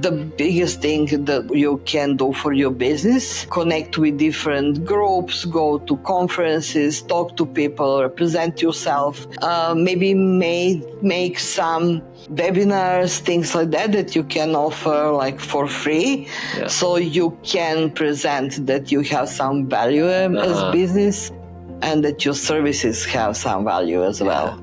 the biggest thing that you can do for your business. Connect with different groups, go to conferences, talk to people, represent yourself, maybe make some webinars, things like that you can offer like for free. Yeah. So you can present that you have some value as business and that your services have some value as well.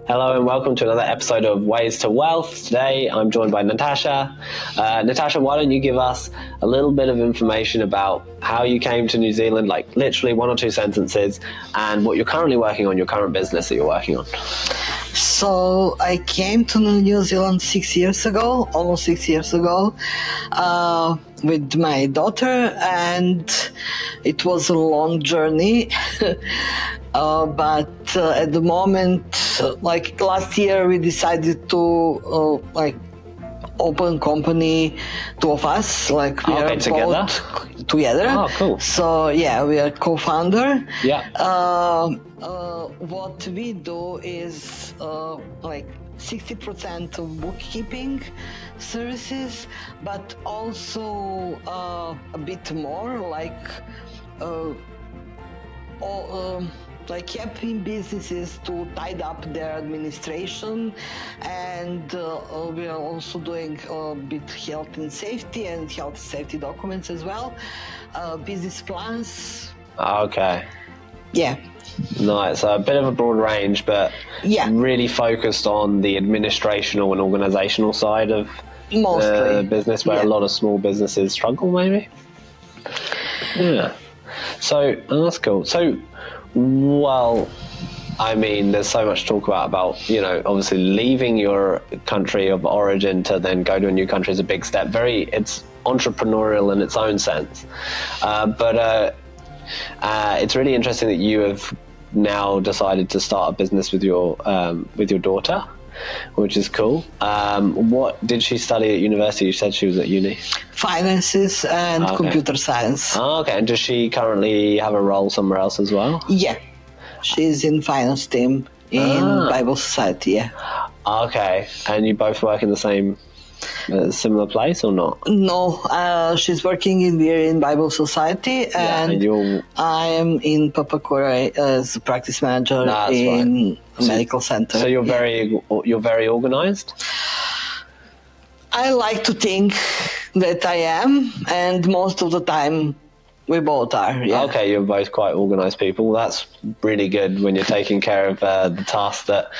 Hello and welcome to another episode of Ways to Wealth. Today I'm joined by Natasa. Natasa, why don't you give us a little bit of information about how you came to New Zealand, like literally 1 or 2 sentences, and what you're currently working on, your current business that you're working on. So I came to New Zealand 6 years ago, almost 6 years ago, with my daughter, and it was a long journey. But at the moment, like last year, we decided to open company, 2 of us, like we are together. both together. Oh, cool. So yeah, we are co-founder. Yeah. What we do is like 60% of bookkeeping services, but also a bit more like helping businesses to tidy up their administration, and we are also doing a bit health and safety documents as well, business plans. Okay. Yeah. Nice. So a bit of a broad range, but really focused on the administrational and organizational side of the business, where a lot of small businesses struggle, maybe. Yeah. So that's cool. So, well, I mean, there's so much to talk about, obviously leaving your country of origin to then go to a new country is a big step. It's entrepreneurial in its own sense. But it's really interesting that you have now decided to start a business with your daughter, which is cool. What did she study at university? You said she was at uni. Finances and computer science. Oh, okay. And does she currently have a role somewhere else as well? Yeah, she's in finance team in Bible Society. Yeah. Okay. And you both work in the same similar place or not? No, she's working in Bible Society, and I am in Papakura as a practice manager in a medical center. So you're very organized? I like to think that I am, and most of the time we both are. Yeah. Okay, you're both quite organized people. That's really good when you're taking care of the tasks that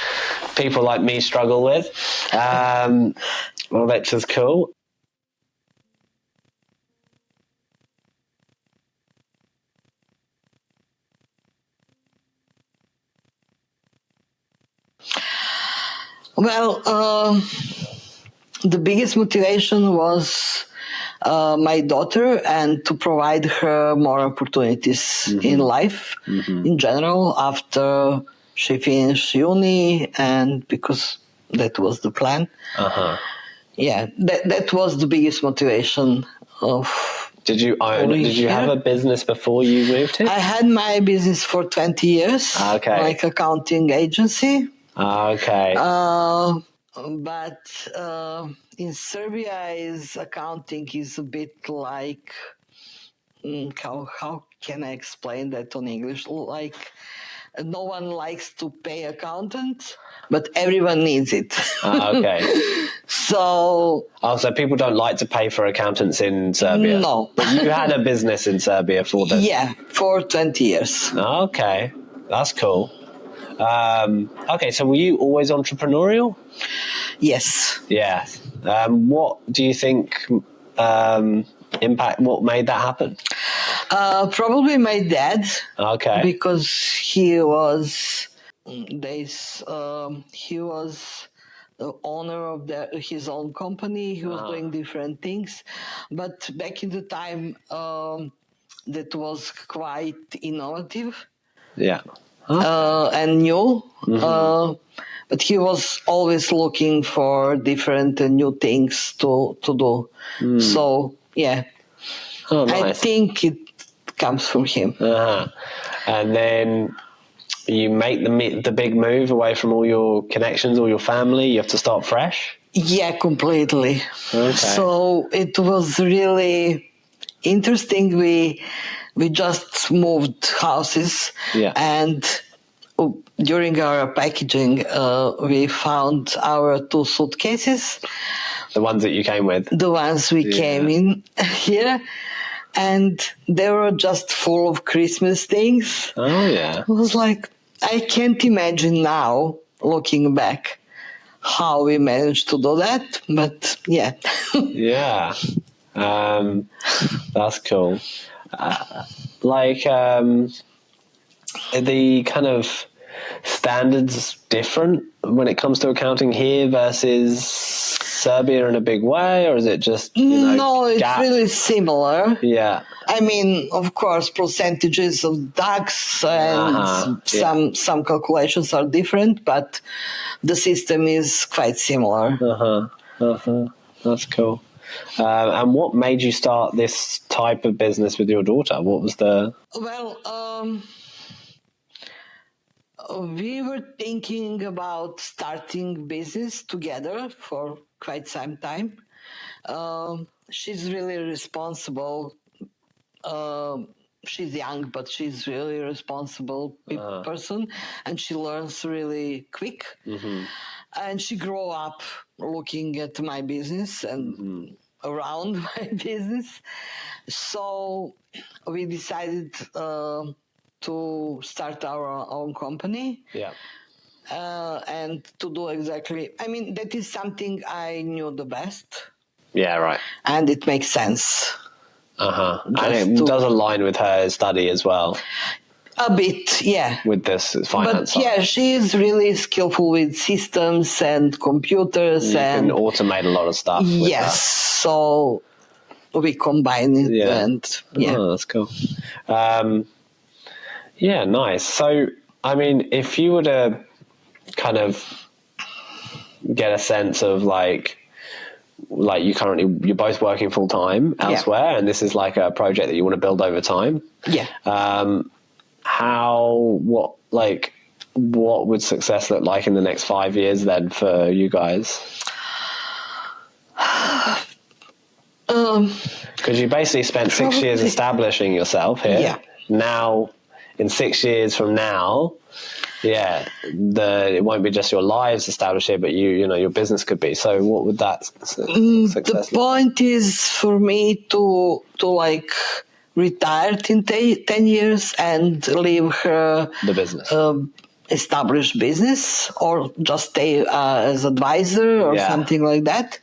people like me struggle with. Well, that's just cool. Well, the biggest motivation was my daughter, and to provide her more opportunities in life in general after she finished uni, and because that was the plan. Yeah, that was the biggest motivation of. Did you have a business before you moved here? I had my business for 20 years. Okay. Like accounting agency. Okay. But in Serbia, accounting is a bit like how can I explain that on English? Like, no one likes to pay accountants, but everyone needs it. Okay. So people don't like to pay for accountants in Serbia? No. But you had a business in Serbia for this? Yeah, for 20 years. Okay, that's cool. Okay, so were you always entrepreneurial? Yes. Yeah. What do you think what made that happen? Probably my dad. Okay. Because he was the owner of his own company. He was doing different things, but back in the time, that was quite innovative. Yeah. And new. But he was always looking for different new things to do. So yeah. Oh, nice. I think it comes from him. And then you make the big move away from all your connections, all your family. You have to start fresh. Yeah, completely. Okay. So it was really interesting. We just moved houses, and during our packaging, we found our 2 suitcases. The ones that you came with? The ones we came in here. And they were just full of Christmas things. Oh, yeah. It was like, I can't imagine now, looking back, how we managed to do that. But, yeah. Yeah. That's cool. The kind of standards different when it comes to accounting here versus Serbia in a big way, or is it just no, it's really similar. Yeah, I mean, of course, percentages of tax and some calculations are different, but the system is quite similar. That's cool. And what made you start this type of business with your daughter? What was the... Well, we were thinking about starting business together for quite some time. She's really responsible. She's young, but she's really responsible person, and she learns really quick. Mm-hmm. And she grew up looking at my business and around my business. So we decided to start our own company. Yeah. And to do exactly, I mean, that is something I knew the best. Yeah, right. And it makes sense. And it does align with her study as well. A bit, yeah. With this finance. But yeah, she is really skillful with systems and computers. You can automate a lot of stuff. Yes, so we combine it. Yeah. And yeah. Oh, that's cool. Yeah, nice. So, I mean, if you were to kind of get a sense of like you're both working full time elsewhere, and this is like a project that you want to build over time. Yeah. What would success look like in the next 5 years then for you guys? Because you basically spent 6 years establishing yourself here. Yeah. Now, in 6 years from now, it won't be just your lives established here, but your business could be. So what would that success The point is for me to like retire in 10 years and leave her the business, established business, or just stay as advisor or something like that.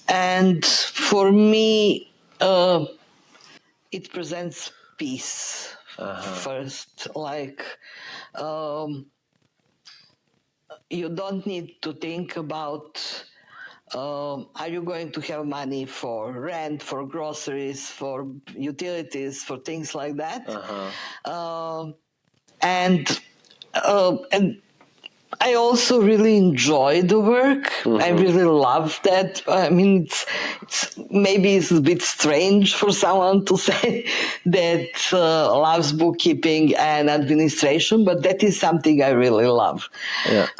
And for me, it presents peace. First, like you don't need to think about are you going to have money for rent, for groceries, for utilities, for things like that. And I also really enjoy the work. I really love that. I mean, it's maybe it's a bit strange for someone to say that loves bookkeeping and administration, but that is something I really love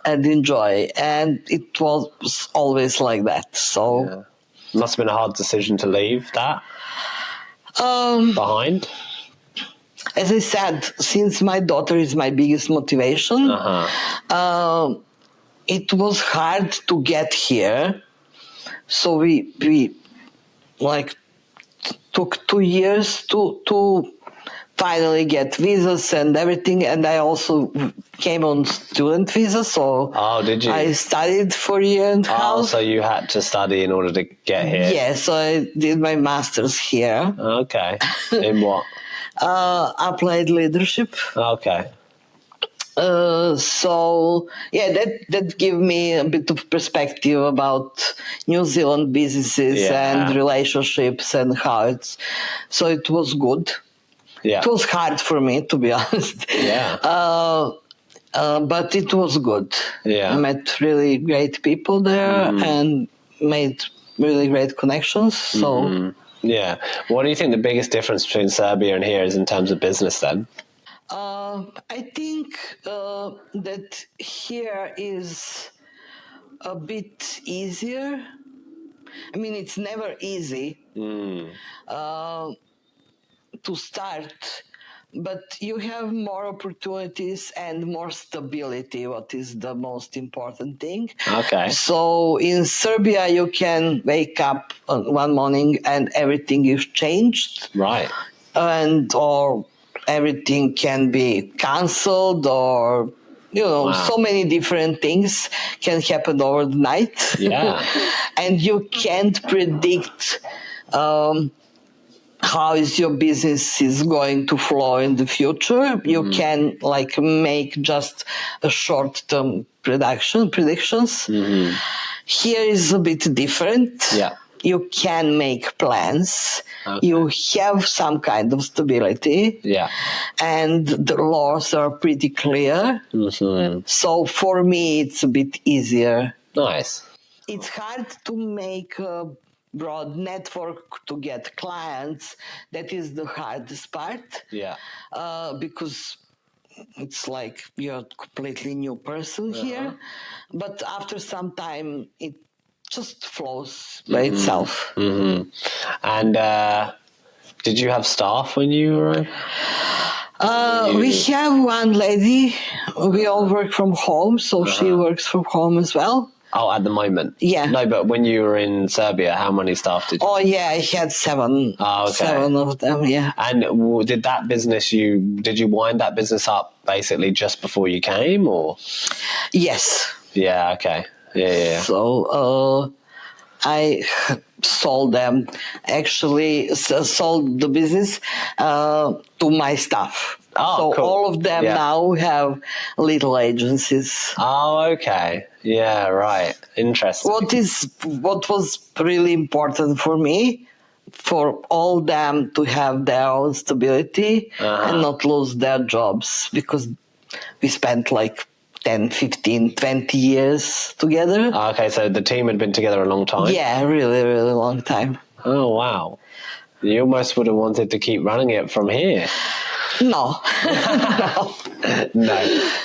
and enjoy. And it was always like that. So must have been a hard decision to leave that behind. As I said, since my daughter is my biggest motivation, it was hard to get here. So we like took 2 years to finally get visas and everything. And I also came on student visa. So did you? I studied for a year and a half. So you had to study in order to get here? Yeah, so I did my master's here. Okay. In what? Applied leadership. Okay. So that gave me a bit of perspective about New Zealand businesses and relationships and how it's. So it was good. Yeah. It was hard for me, to be honest. Yeah. But it was good. Yeah. I met really great people there and made really great connections. So. Yeah. What do you think the biggest difference between Serbia and here is in terms of business then? I think that here is a bit easier. I mean, it's never easy to start, but you have more opportunities and more stability, what is the most important thing. Okay. So in Serbia, you can wake up one morning and everything is changed. Right. Or everything can be cancelled, or so many different things can happen overnight. Yeah. And you can't predict how is your business is going to flow in the future. You can make just a short-term predictions. Here is a bit different. Yeah. You can make plans. Okay. You have some kind of stability. Yeah. And the laws are pretty clear. So for me, it's a bit easier. Nice. It's hard to make a broad network to get clients. That is the hardest part. Yeah. Because it's like you're a completely new person here. But after some time, it just flows by itself. And did you have staff when you arrived? We have one lady. We all work from home, so she works from home as well. Oh, at the moment? Yeah. No, but when you were in Serbia, how many staff did you? Oh, yeah, I had 7. Oh, okay. 7 of them, yeah. And did that business, did you wind that business up basically just before you came, or? Yes. Yeah, okay. Yeah. So I sold them, actually sold the business to my staff. Oh, so cool. all of them now have little agencies. Oh, okay. Yeah, right. Interesting. What was really important for me, for all them to have their own stability and not lose their jobs, because we spent 10, 15, 20 years together. Okay, so the team had been together a long time? Yeah, really, really long time. Oh, wow. You almost would have wanted to keep running it from here. No. No,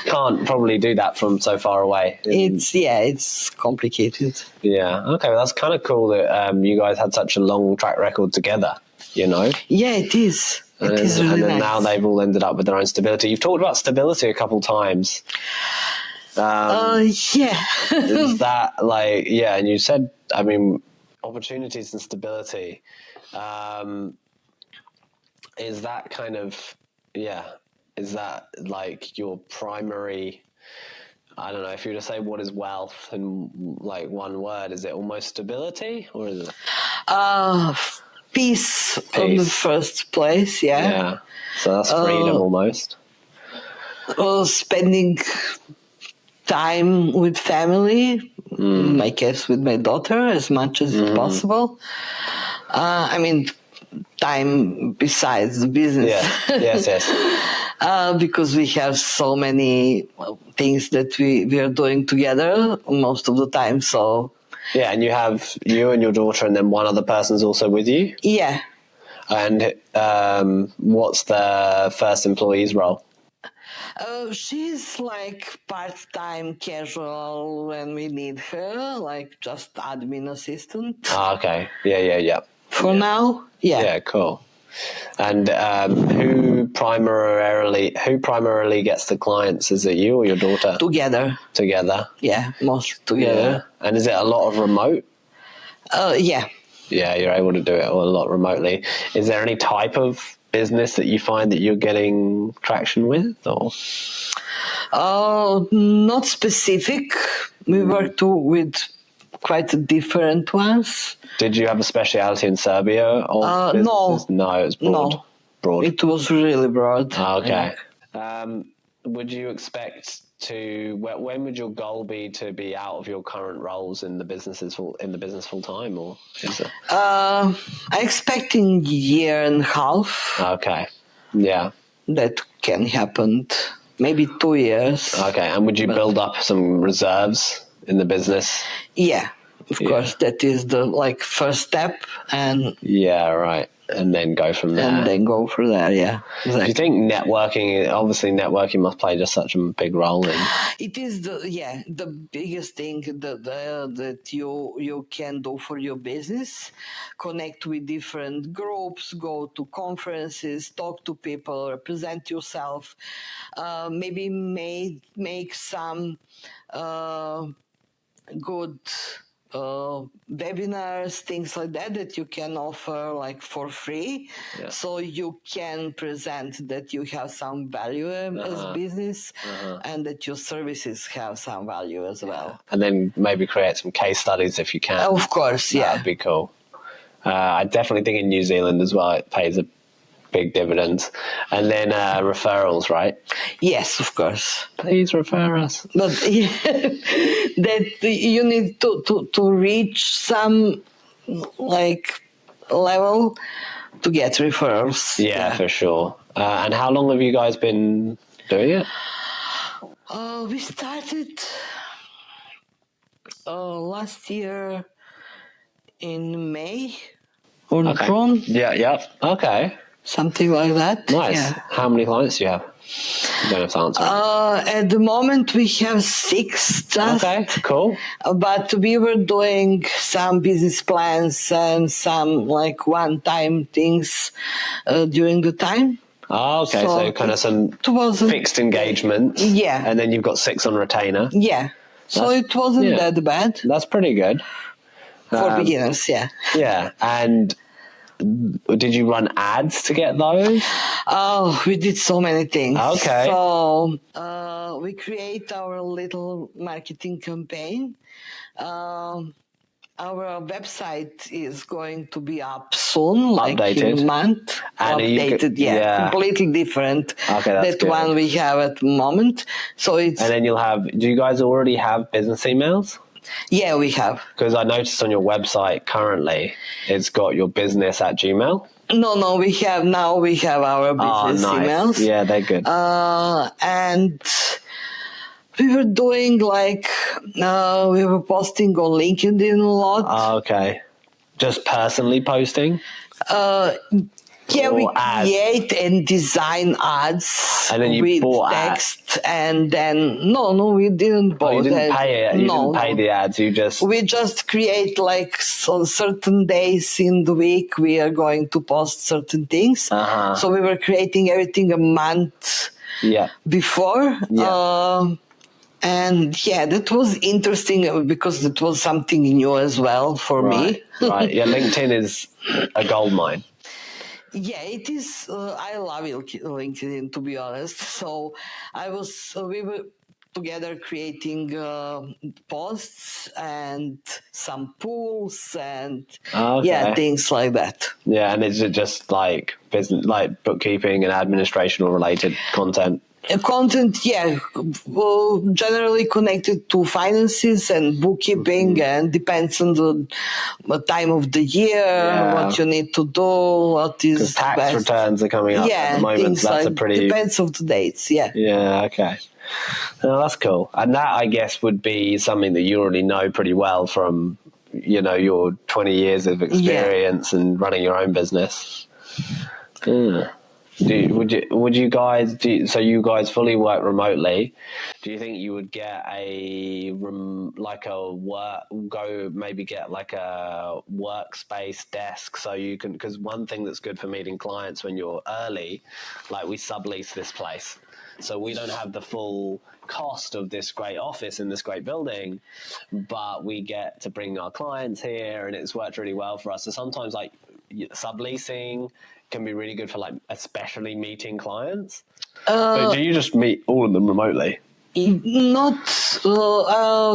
can't probably do that from so far away. It's complicated. Yeah, okay, well, that's kind of cool that you guys had such a long track record together, Yeah, it is. It is really and then nice. now they've all ended up with their own stability. You've talked about stability a couple times. Yeah. Is that and you said, opportunities and stability. Is that kind of, is that your primary, I don't know, if you were to say what is wealth in one word, is it almost stability, or is it? Peace in the first place, yeah. Yeah, so that's freedom almost. Spending time with family, in my case with my daughter, as much as possible. Time besides the business. Yeah. Yes. Because we have so many things that we are doing together most of the time. So yeah, and you have you and your daughter, and then one other person's also with you. Yeah. And what's the first employee's role? She's part-time casual when we need her, just admin assistant. Ah, okay. Yeah. For now, yeah. Yeah, cool. And who primarily gets the clients? Is it you or your daughter? Together. Yeah, mostly together. Yeah. And is it a lot of remote? Yeah. Yeah, you're able to do it a lot remotely. Is there any type of business that you find that you're getting traction with, or? Not specific. We worked with quite different ones. Did you have a speciality in Serbia? Or no. No, it was broad. No. Broad. It was really broad. Okay. Would you expect when would your goal be to be out of your current roles in the business full time, or is it? I expect in year and a half. Okay. Yeah. That can happen. Maybe 2 years. Okay. And would you build up some reserves in the business? Yeah. Of course, that is the first step, and right, and then go from there. And then go from there, yeah. Exactly. Do you think networking must play just such a big role in? It is the biggest thing that you can do for your business. Connect with different groups, go to conferences, talk to people, represent yourself. Maybe make some good webinars, things like that you can offer for free. So you can present that you have some value as business, and that your services have some value as well. And then maybe create some case studies if you can. Of course, yeah. That'd be cool. I definitely think in New Zealand as well it pays a big dividends. And then referrals, right? Yes, of course. Please refer us. But that you need to reach some level to get referrals. Yeah, for sure. And how long have you guys been doing it? We started last year in May or June. Yeah. Okay. Something like that. Nice. Yeah. How many clients do you have? You don't have to answer. At the moment, we have 6 just. Okay, cool. But we were doing some business plans and some one-time things during the time. Oh, okay. So kind of some fixed engagement. Yeah. And then you've got 6 on retainer. Yeah. So it wasn't that bad. That's pretty good. For beginners, yeah. Yeah. And did you run ads to get those? Oh, we did so many things. Okay. So we create our little marketing campaign. Our website is going to be up soon, updated. In a month. And updated, completely different. Okay, that's that one we have at the moment. So it's. And then you'll have. Do you guys already have business emails? Yeah, we have. Because I noticed on your website currently, it's got your business at Gmail. No, we have our business emails. Yeah, they're good. And we were doing we were posting on LinkedIn a lot. Okay. Just personally posting? Yeah, we create and design ads and then you with bought text, and then no, we didn't buy. You didn't pay it. You didn't pay the ads. We just create on certain days in the week we are going to post certain things. So we were creating everything a month before. And that was interesting because it was something new as well for me. Right. Yeah, LinkedIn is a gold mine. Yeah, it is. I love LinkedIn, to be honest. So we were together creating posts and some polls and things like that. Yeah, and is it just business, bookkeeping and administrational related content? Content, generally connected to finances and bookkeeping, and depends on the time of the year, what you need to do, what is because tax best. Returns are coming up at the moment. So that's depends on the dates. Yeah. Okay. No, that's cool. And that, I guess, would be something that you already know pretty well from, your 20 years of experience and running your own business. Yeah. Would you guys so you guys fully work remotely? Do you think you would get a workspace desk so you can? Because one thing that's good for meeting clients when you're early, we sublease this place, so we don't have the full cost of this great office in this great building, but we get to bring our clients here, and it's worked really well for us. So sometimes subleasing can be really good for especially meeting clients. But do you just meet all of them remotely? Not.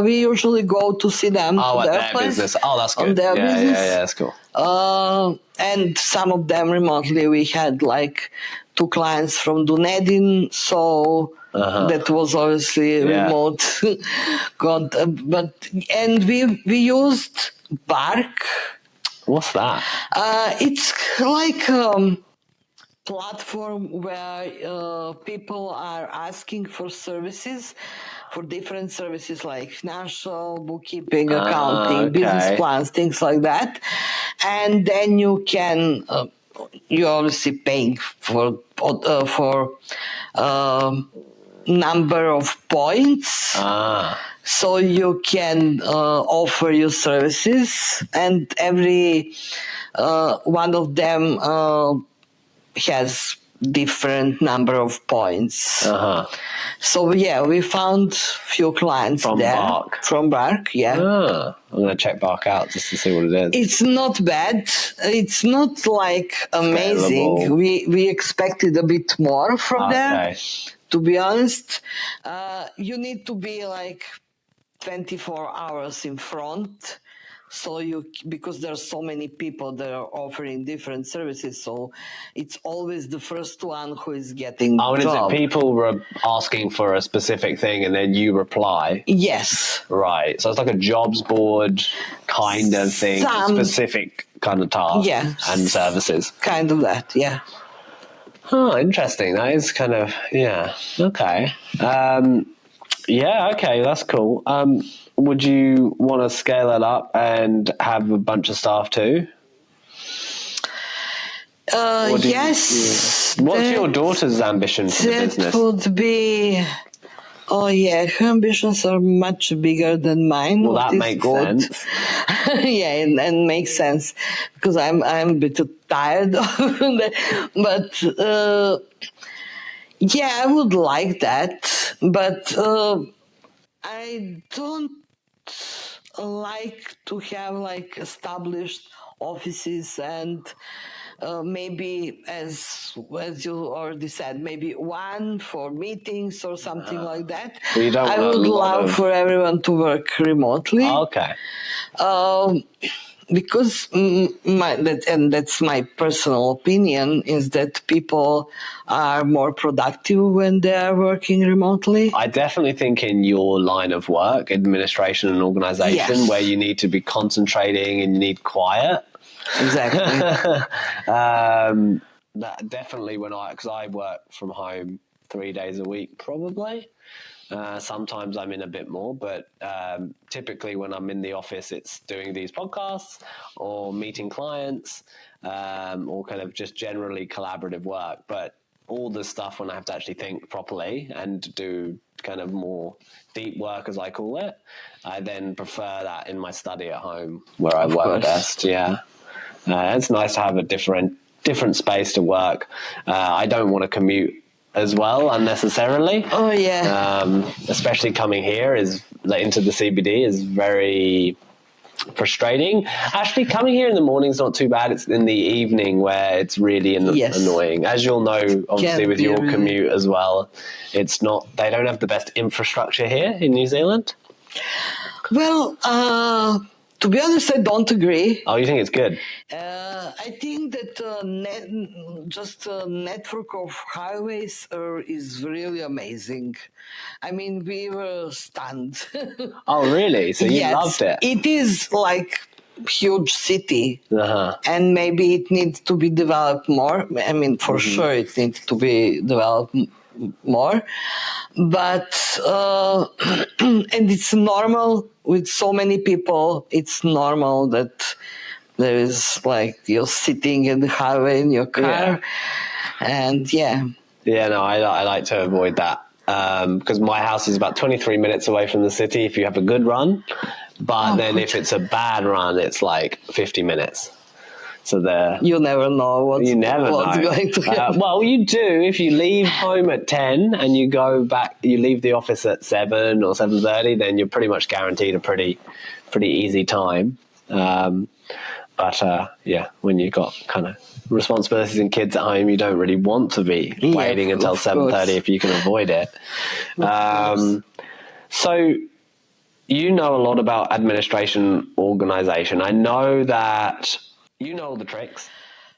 We usually go to see them. At their place, business. Oh, that's good. On their business. Yeah, that's cool. And some of them remotely. We had 2 clients from Dunedin, so that was obviously remote. And we used Bark. What's that? It's platform where people are asking for services, for different services like financial, bookkeeping, accounting, business plans, things like that. And then you can, you're obviously paying for number of points. So you can offer your services, and every one of them has different number of points. So yeah, we found few clients from there. Bark. From Bark, yeah. I'm going to check Bark out just to see what it is. It's not bad. It's not like amazing. Scalable. We expected a bit more from there. To be honest, you need to be like 24 hours in front. So because there are so many people that are offering different services, so it's always the first one who is getting the job. Is it people were asking for a specific thing and then you reply? Yes. Right. So it's like a jobs board kind of thing, specific kind of tasks and services. Kind of that, yeah. Oh, interesting. That is kind of, yeah. Okay. Yeah, okay, that's cool. Would you want to scale it up and have a bunch of staff too? Yes. What's your daughter's ambition for the business? That would be... Oh yeah, her ambitions are much bigger than mine. Well, that makes sense. Yeah, and makes sense because I'm a bit tired of that. But yeah, I would like that, but I don't like to have like established offices and maybe as you already said, maybe one for meetings or something like that. I would love for everyone to work remotely. Okay. Because that's my personal opinion, is that people are more productive when they are working remotely. I definitely think in your line of work, administration and organization, where you need to be concentrating and you need quiet. Exactly. That definitely because I work from home 3 days a week, probably. Sometimes I'm in a bit more, but typically when I'm in the office, it's doing these podcasts or meeting clients or kind of just generally collaborative work. But all the stuff when I have to actually think properly and do kind of more deep work, as I call it, I then prefer that in my study at home where I work best. Yeah. It's nice to have a different space to work. I don't want to commute as well unnecessarily. Oh yeah. Especially coming here into the CBD is very frustrating. Actually, coming here in the morning is not too bad. It's in the evening where it's really annoying. As you'll know, obviously with your commute as well, it's not. They don't have the best infrastructure here in New Zealand. Well, to be honest, I don't agree. Oh, you think it's good? I think that just a network of highways is really amazing. I mean, we were stunned. Oh, really? So you loved it? It is like huge city, and maybe it needs to be developed more. I mean, for sure, it needs to be developed more. But and it's normal with so many people. It's normal that there is like you're sitting in the highway in your car, and no, I like to avoid that because my house is about 23 minutes away from the city if you have a good run, but if it's a bad run, it's like 50 minutes. So you never know what's going to happen. Well, you do if you leave home at 10 and you go back. You leave the office at 7 or 7:30, then you're pretty much guaranteed a pretty easy time. But when you've got kind of responsibilities and kids at home, you don't really want to be waiting until 7:30 if you can avoid it. So you know a lot about administration organization. I know that you know all the tricks,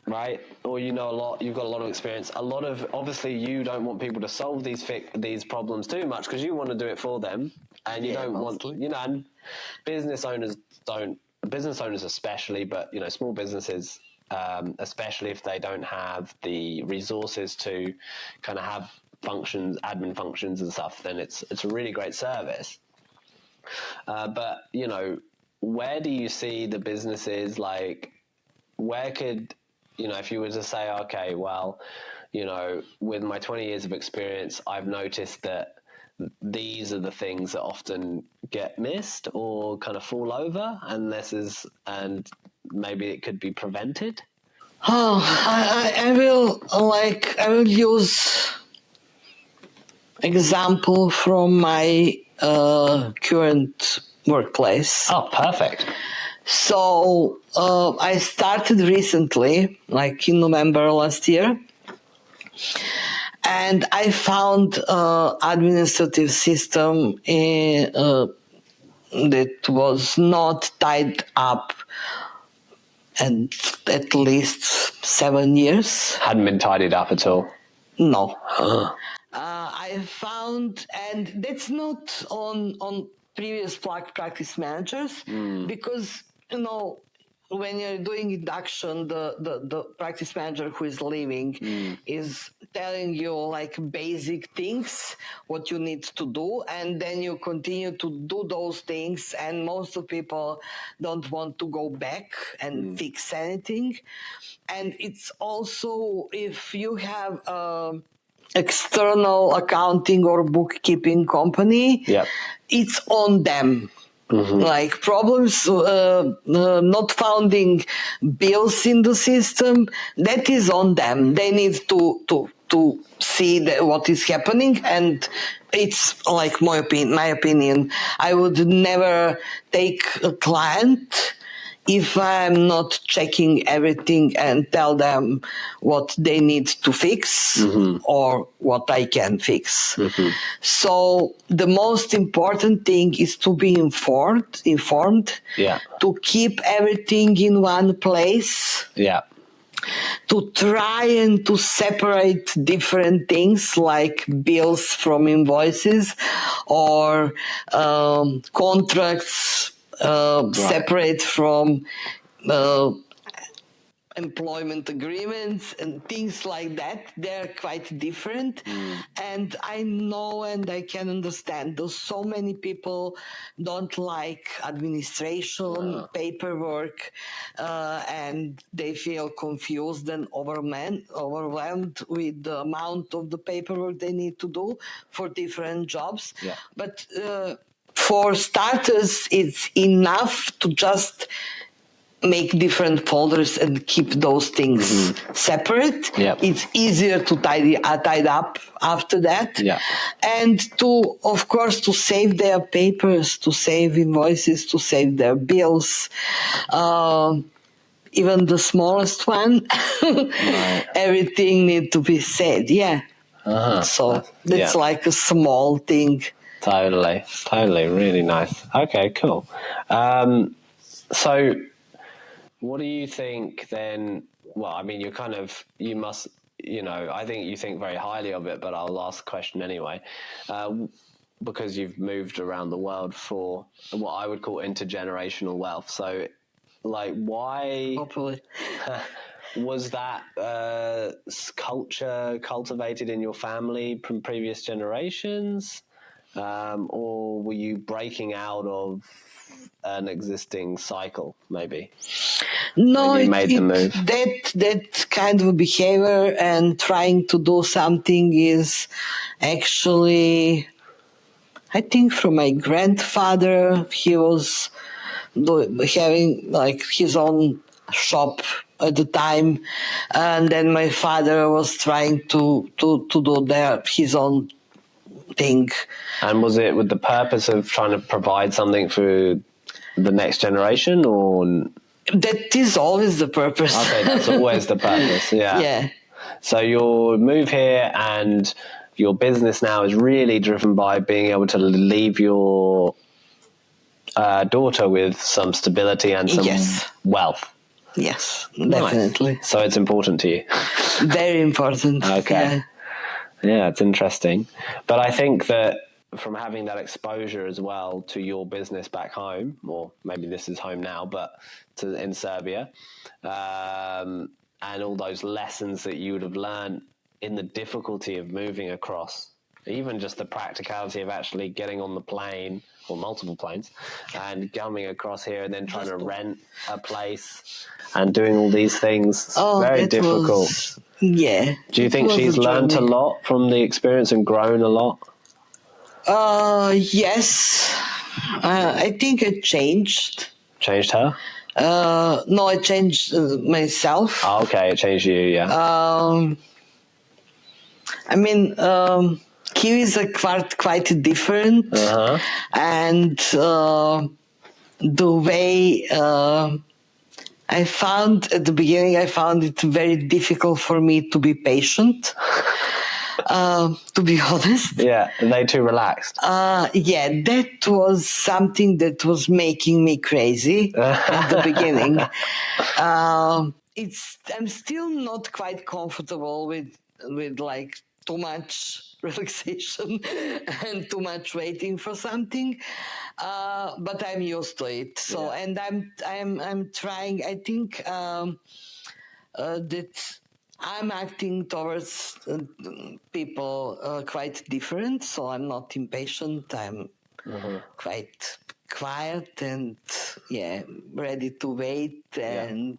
right? Or you know a lot. You've got a lot of experience. Obviously, you don't want people to solve these problems too much because you want to do it for them, and you don't want and business owners don't. Business owners especially, but small businesses especially if they don't have the resources to kind of have functions, admin functions and stuff, then it's a really great service. But, you know, where do you see the businesses, like, where could, you know, if you were to say, okay, well, you know, with my 20 years of experience, I've noticed that these are the things that often get missed or kind of fall over, and maybe it could be prevented? Oh, I will use example from my current workplace. Oh, perfect. So I started recently, like in November last year, and I found administrative system that was not tied up and at least 7 years. Hadn't been tidied up at all? No. I found, and that's not on previous practice managers, because, you know, when you're doing induction, the practice manager who is leaving is telling you like basic things, what you need to do, and then you continue to do those things, and most of people don't want to go back and fix anything. And it's also, if you have external accounting or bookkeeping company, it's on them. Like problems, not finding bills in the system, that is on them. They need to see what is happening, and it's like my opinion. I would never take a client if I'm not checking everything and tell them what they need to fix or what I can fix. So the most important thing is to be informed, to keep everything in one place. To try and to separate different things like bills from invoices or contracts separate from employment agreements and things like that. They're quite different. And I know and I can understand, though so many people don't like administration, paperwork, and they feel confused and overwhelmed with the amount of the paperwork they need to do for different jobs. But for starters, it's enough to just make different folders and keep those things separate. It's easier to tidy up after that. And to, of course, to save their papers, to save invoices, to save their bills. Even the smallest one, everything need to be said. So that's like a small thing. Totally, really nice. Okay, cool. So what do you think then? Well, I mean, you must, you know, I think you think very highly of it, but I'll ask the question anyway, because you've moved around the world for what I would call intergenerational wealth. So, like, why was that culture cultivated in your family from previous generations, or were you breaking out of an existing cycle, maybe? No, that kind of behavior and trying to do something is actually, I think, from my grandfather. He was having like his own shop at the time, and then my father was trying to do his own thing. And was it with the purpose of trying to provide something for the next generation, or? That is always the purpose. Okay, that's always the purpose. So you move here, and your business now is really driven by being able to leave your daughter with some stability and some wealth. Yes, definitely. Nice. So it's important to you. Very important. Okay. Yeah, it's interesting. But I think that from having that exposure as well to your business back home, or maybe this is home now, but in Serbia, and all those lessons that you would have learned in the difficulty of moving across, even just the practicality of actually getting on the plane or multiple planes and coming across here and then trying to rent a place and doing all these things. Very difficult. Yeah. Do you think she's learned a lot from the experience and grown a lot? Yes. I think I changed. Changed her? No, I changed myself. Oh, okay, it changed you, yeah. I mean, Kiwis are quite different. And the way I found at the beginning, I found it very difficult for me to be patient. To be honest. Yeah, they too relaxed. Yeah, that was something that was making me crazy at the beginning. I'm still not quite comfortable with like too much relaxation and too much waiting for something, but I'm used to it. So, and I'm trying. I think that I'm acting towards people quite different, so I'm not impatient. I'm quite quiet and ready to wait and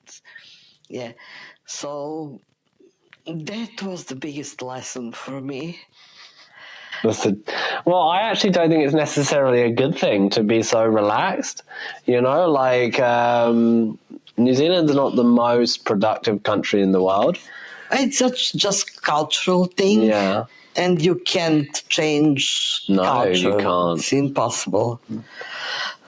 so that was the biggest lesson for me. Well, I actually don't think it's necessarily a good thing to be so relaxed. You know, like New Zealand's not the most productive country in the world. It's just cultural thing. Yeah. And you can't change culture. No, you can't. It's impossible.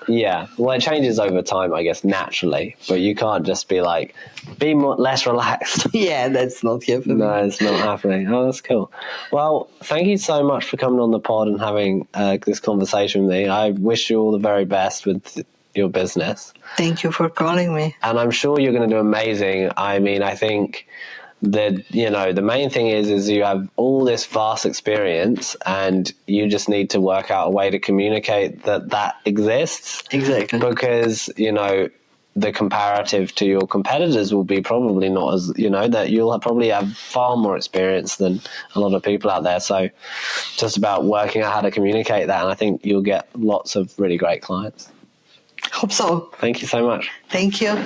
Yeah. Well, it changes over time, I guess, naturally. But you can't just be like, less relaxed. Yeah, that's not happening. No, it's not happening. Oh, that's cool. Well, thank you so much for coming on the pod and having this conversation with me. I wish you all the very best with your business. Thank you for calling me. And I'm sure you're going to do amazing. I mean, I think that, you know, the main thing is you have all this vast experience and you just need to work out a way to communicate that exists. Exactly. Because, you know, the comparative to your competitors will be probably not as, you know, that you'll probably have far more experience than a lot of people out there. So just about working out how to communicate that. And I think you'll get lots of really great clients. Hope so. Thank you so much. Thank you.